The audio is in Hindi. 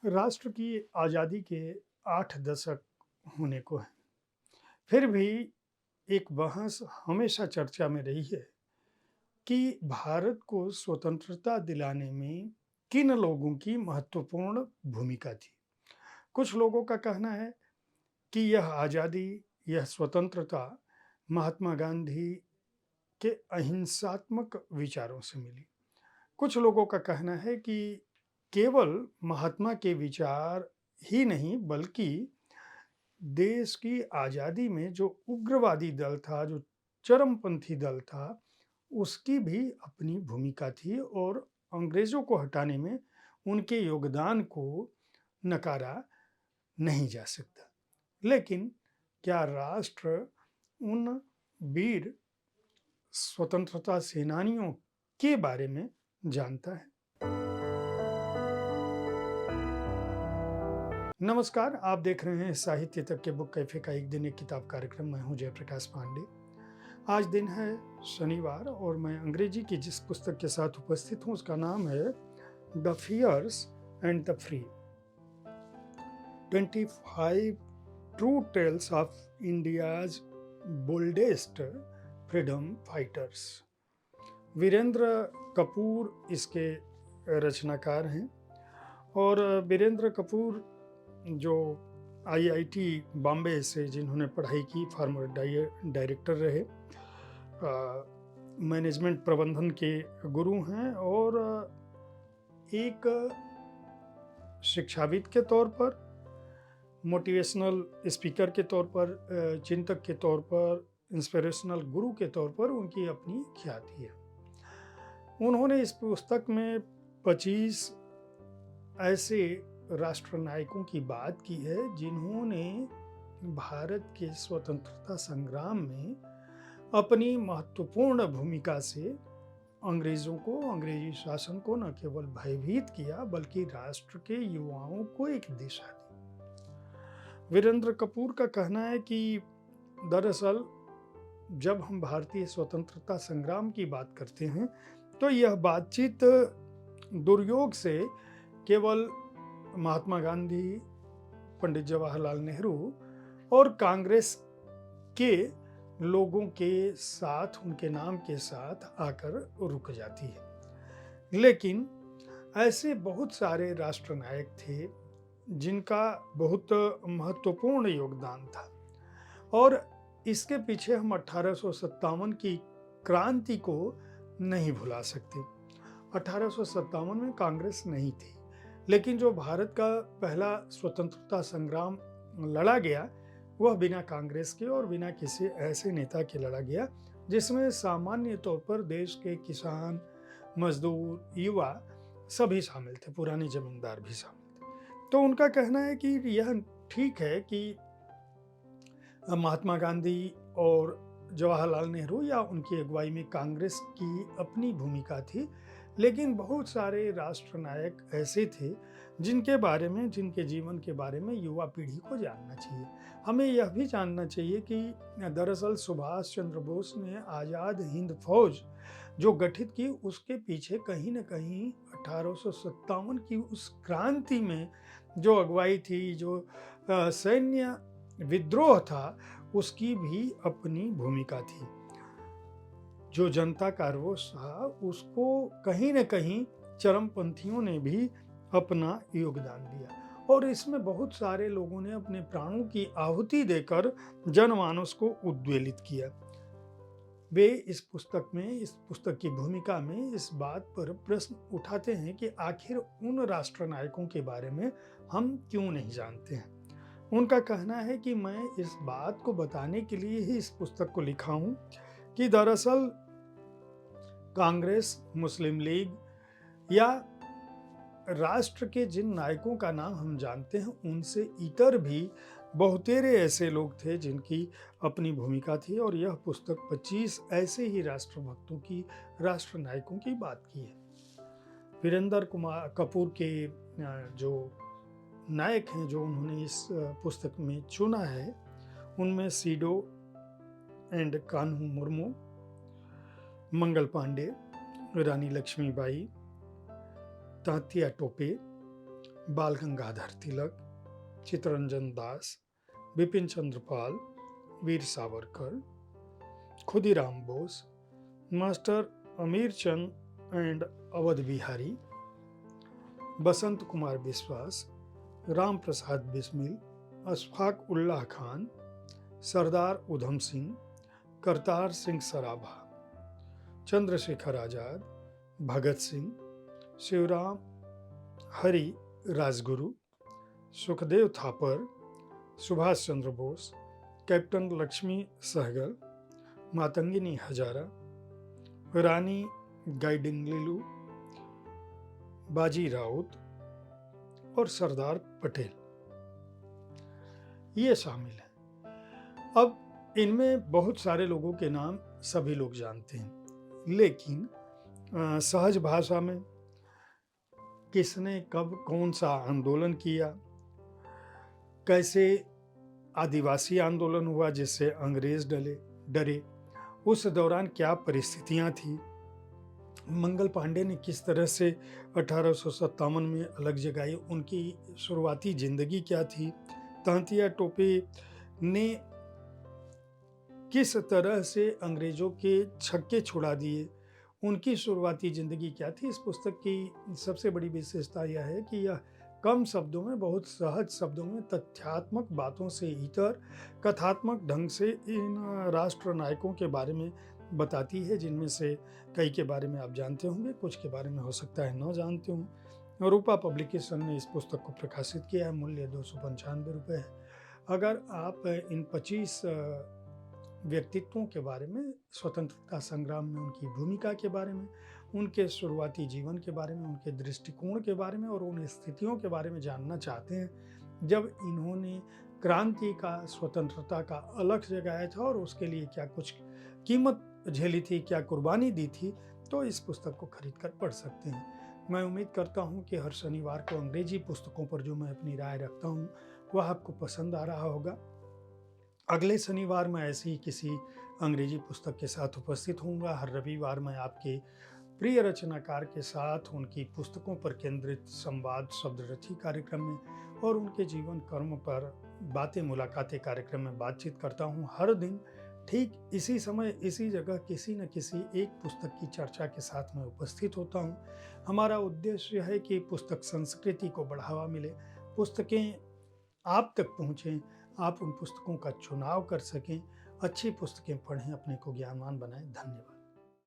राष्ट्र की आज़ादी के 8 दशक होने को हैं। फिर भी एक बहस हमेशा चर्चा में रही है कि भारत को स्वतंत्रता दिलाने में किन लोगों की महत्वपूर्ण भूमिका थी। कुछ लोगों का कहना है कि यह आज़ादी, यह स्वतंत्रता महात्मा गांधी के अहिंसात्मक विचारों से मिली। कुछ लोगों का कहना है कि केवल महात्मा के विचार ही नहीं बल्कि देश की आज़ादी में जो उग्रवादी दल था, जो चरमपंथी दल था, उसकी भी अपनी भूमिका थी और अंग्रेज़ों को हटाने में उनके योगदान को नकारा नहीं जा सकता। लेकिन क्या राष्ट्र उन वीर स्वतंत्रता सेनानियों के बारे में जानता है? नमस्कार, आप देख रहे हैं साहित्य तक के बुक कैफे का एक दिन एक किताब कार्यक्रम। मैं हूं जयप्रकाश पांडे। आज दिन है शनिवार और मैं अंग्रेजी की जिस पुस्तक के साथ उपस्थित हूं उसका नाम है the fierce and the free, 25 true tales of India's boldest freedom fighters. Virendra Kapoor इसके रचनाकार हैं और वीरेंद्र कपूर जो आईआईटी बॉम्बे से जिन्होंने पढ़ाई की, फॉर्मर डायरेक्टर रहे, मैनेजमेंट प्रबंधन के गुरु हैं और एक शिक्षाविद के तौर पर, मोटिवेशनल स्पीकर के तौर पर, चिंतक के तौर पर, इंस्पिरेशनल गुरु के तौर पर उनकी अपनी ख्याति है। उन्होंने इस पुस्तक में 25 ऐसे राष्ट्र नायकों की बात की है जिन्होंने भारत के स्वतंत्रता संग्राम में अपनी महत्वपूर्ण भूमिका से अंग्रेजों को, अंग्रेजी शासन को न केवल भयभीत किया बल्कि राष्ट्र के युवाओं को एक दिशा दी। वीरेंद्र कपूर का कहना है कि दरअसल जब हम भारतीय स्वतंत्रता संग्राम की बात करते हैं तो यह बातचीत दुर्योग से केवल महात्मा गांधी, पंडित जवाहरलाल नेहरू और कांग्रेस के लोगों के साथ, उनके नाम के साथ आकर रुक जाती है। लेकिन ऐसे बहुत सारे राष्ट्रनायक थे जिनका बहुत महत्वपूर्ण योगदान था और इसके पीछे हम 1857 की क्रांति को नहीं भुला सकते। 1857 में कांग्रेस नहीं थी, लेकिन जो भारत का पहला स्वतंत्रता संग्राम लड़ा गया वह बिना कांग्रेस के और बिना किसी ऐसे नेता के लड़ा गया जिसमें सामान्य तौर पर देश के किसान, मजदूर, युवा सभी शामिल थे, पुराने जमींदार भी शामिल थे। तो उनका कहना है कि यह ठीक है कि महात्मा गांधी और जवाहरलाल नेहरू या उनकी अगुवाई में कांग्रेस की अपनी भूमिका थी, लेकिन बहुत सारे राष्ट्रनायक ऐसे थे जिनके बारे में, जिनके जीवन के बारे में युवा पीढ़ी को जानना चाहिए। हमें यह भी जानना चाहिए कि दरअसल सुभाष चंद्र बोस ने आज़ाद हिंद फौज जो गठित की उसके पीछे कहीं न कहीं 1857 की उस क्रांति में जो अगुवाई थी, जो सैन्य विद्रोह था, उसकी भी अपनी भूमिका थी। जो जनता का रोष था उसको कहीं न कहीं चरमपंथियों ने भी अपना योगदान दिया और इसमें बहुत सारे लोगों ने अपने प्राणों की आहुति देकर जनमानस को उद्वेलित किया। वे इस पुस्तक में, इस पुस्तक की भूमिका में इस बात पर प्रश्न उठाते हैं कि आखिर उन राष्ट्रनायकों के बारे में हम क्यों नहीं जानते हैं। उनका कहना है कि मैं इस बात को बताने के लिए ही इस पुस्तक को लिखा हूं कि दरअसल कांग्रेस, मुस्लिम लीग या राष्ट्र के जिन नायकों का नाम हम जानते हैं उनसे इतर भी बहुतेरे ऐसे लोग थे जिनकी अपनी भूमिका थी और यह पुस्तक 25 ऐसे ही राष्ट्रभक्तों की, राष्ट्र नायकों की बात की है। वीरेंद्र कपूर के जो नायक हैं जो उन्होंने इस पुस्तक में चुना है उनमें सीडो एंड कान्हू मुर्मू, मंगल पांडे, रानी लक्ष्मीबाई, तात्या टोपे, बाल गंगाधर तिलक, चित्तरंजन दास, बिपिन चंद्र पाल, वीर सावरकर, खुदीराम बोस, मास्टर अमीर चंद एंड अवध बिहारी, बसंत कुमार विश्वास, राम प्रसाद बिस्मिल, अशफाक उल्लाह खान, सरदार उधम सिंह, करतार सिंह सराभा, चंद्रशेखर आजाद, भगत सिंह, शिवराम हरि राजगुरु, सुखदेव थापर, सुभाष चंद्र बोस, कैप्टन लक्ष्मी सहगल, मातंगिनी हजारा, रानी गाइडिंगलिलू, बाजी राउत और सरदार पटेल, ये शामिल हैं। अब इनमें बहुत सारे लोगों के नाम सभी लोग जानते हैं, लेकिन सहज भाषा में किसने कब कौन सा आंदोलन किया, कैसे आदिवासी आंदोलन हुआ जिससे अंग्रेज डरे, उस दौरान क्या परिस्थितियां थी, मंगल पांडे ने किस तरह से 1857 में अलग जगाई, उनकी शुरुआती जिंदगी क्या थी, तांतिया टोपे ने किस तरह से अंग्रेजों के छक्के छुड़ा दिए, उनकी शुरुआती जिंदगी क्या थी। इस पुस्तक की सबसे बड़ी विशेषता यह है कि यह कम शब्दों में, बहुत सहज शब्दों में, तथ्यात्मक बातों से इतर कथात्मक ढंग से इन राष्ट्र नायकों के बारे में बताती है, जिनमें से कई के बारे में आप जानते होंगे, कुछ के बारे में हो सकता है न जानते हों। रूपा पब्लिकेशन ने इस पुस्तक को प्रकाशित किया है, मूल्य 295 रुपये है। अगर आप इन 25 व्यक्तित्वों के बारे में, स्वतंत्रता संग्राम में उनकी भूमिका के बारे में, उनके शुरुआती जीवन के बारे में, उनके दृष्टिकोण के बारे में और उन स्थितियों के बारे में जानना चाहते हैं जब इन्होंने क्रांति का, स्वतंत्रता का अलग जगाया था और उसके लिए क्या कुछ कीमत झेली थी, क्या कुर्बानी दी थी, तो इस पुस्तक को खरीद कर पढ़ सकते हैं। मैं उम्मीद करता हूं कि हर शनिवार को अंग्रेजी पुस्तकों पर जो मैं अपनी राय रखता हूं वह आपको पसंद आ रहा होगा। अगले शनिवार मैं ऐसी ही किसी अंग्रेजी पुस्तक के साथ उपस्थित होऊंगा। हर रविवार मैं आपके प्रिय रचनाकार के साथ उनकी पुस्तकों पर केंद्रित संवाद शब्दरथी कार्यक्रम में और उनके जीवन कर्म पर बातें मुलाकातें कार्यक्रम में बातचीत करता हूं। हर दिन ठीक इसी समय, इसी जगह, किसी न किसी एक पुस्तक की चर्चा के साथ मैं उपस्थित होता हूं। हमारा उद्देश्य है कि पुस्तक संस्कृति को बढ़ावा मिले, पुस्तकें आप तक पहुँचें, आप उन पुस्तकों का चुनाव कर सकें, अच्छी पुस्तकें पढ़ें, अपने को ज्ञानवान बनाएं। धन्यवाद।